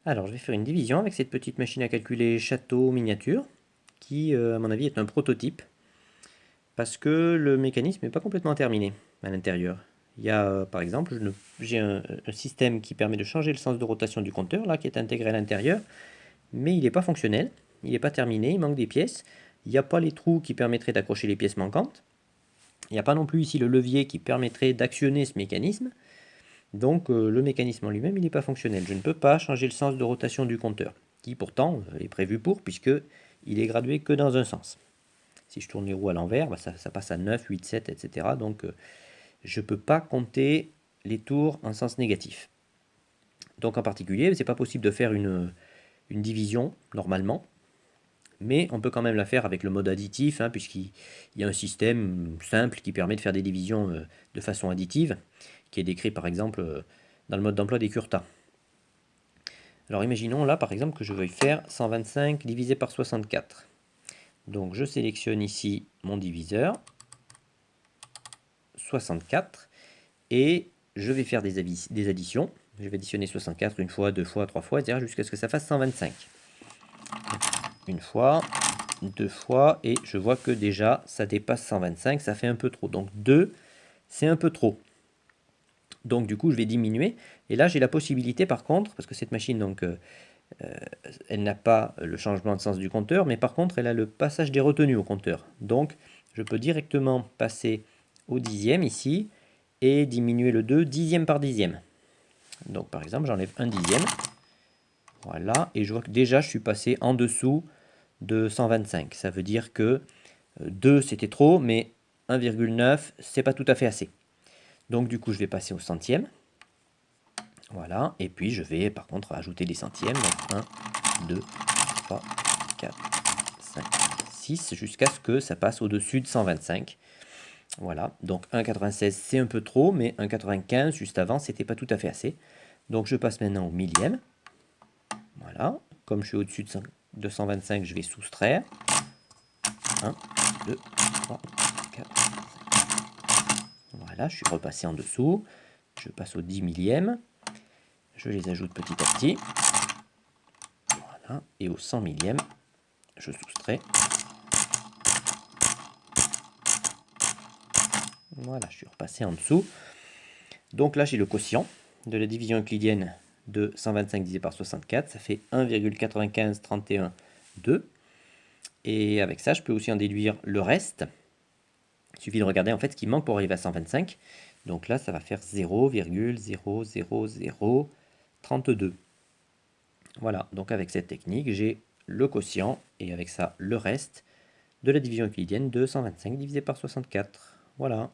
Alors, je vais faire une division avec cette petite machine à calculer château miniature, qui, à mon avis, est un prototype, parce que le mécanisme n'est pas complètement terminé à l'intérieur. Il y a, par exemple, j'ai un système qui permet de changer le sens de rotation du compteur, là, qui est intégré à l'intérieur, mais il n'est pas fonctionnel, il n'est pas terminé, il manque des pièces. Il n'y a pas les trous qui permettraient d'accrocher les pièces manquantes. Il n'y a pas non plus ici le levier qui permettrait d'actionner ce mécanisme. Donc le mécanisme en lui-même, il n'est pas fonctionnel. Je ne peux pas changer le sens de rotation du compteur, qui pourtant est prévu pour, puisque il est gradué que dans un sens. Si je tourne les roues à l'envers, bah, ça passe à 9, 8, 7, etc. Donc je ne peux pas compter les tours en sens négatif. Donc en particulier, ce n'est pas possible de faire une division normalement, mais on peut quand même la faire avec le mode additif, hein, puisqu'il y a un système simple qui permet de faire des divisions de façon additive, qui est décrit par exemple dans le mode d'emploi des Curta. Alors imaginons là par exemple que je veuille faire 125 divisé par 64. Donc je sélectionne ici mon diviseur, 64, et je vais faire des additions. Je vais additionner 64 une fois, deux fois, trois fois, etc. jusqu'à ce que ça fasse 125. Une fois, deux fois, et je vois que déjà ça dépasse 125, ça fait un peu trop. Donc 2, c'est un peu trop. Donc du coup je vais diminuer, et là j'ai la possibilité par contre, parce que cette machine donc elle n'a pas le changement de sens du compteur, mais par contre elle a le passage des retenues au compteur. Donc je peux directement passer au dixième ici, et diminuer le 2 dixième par dixième. Donc par exemple j'enlève un dixième, voilà, et je vois que déjà je suis passé en dessous de 125. Ça veut dire que 2 c'était trop, mais 1,9 c'est pas tout à fait assez. Donc du coup je vais passer au centième. Voilà, et puis je vais par contre ajouter les centièmes. Donc 1, 2, 3, 4, 5, 6, jusqu'à ce que ça passe au-dessus de 125. Voilà, donc 1,96 c'est un peu trop, mais 1,95 juste avant c'était pas tout à fait assez. Donc je passe maintenant au millième. Voilà, comme je suis au-dessus de 125, je vais soustraire. 1, 2, 3, 4, 5. Voilà, je suis repassé en dessous. Je passe au 10 millième. Je les ajoute petit à petit. Voilà, et au 100 millième, je soustrais. Voilà, je suis repassé en dessous. Donc là, j'ai le quotient de la division euclidienne de 125 divisé par 64. Ça fait 1,9531,2. Et avec ça, je peux aussi en déduire le reste. Il suffit de regarder en fait ce qui manque pour arriver à 125. Donc là, ça va faire 0,00032. Voilà, donc avec cette technique, j'ai le quotient et avec ça le reste de la division euclidienne de 125 divisé par 64. Voilà.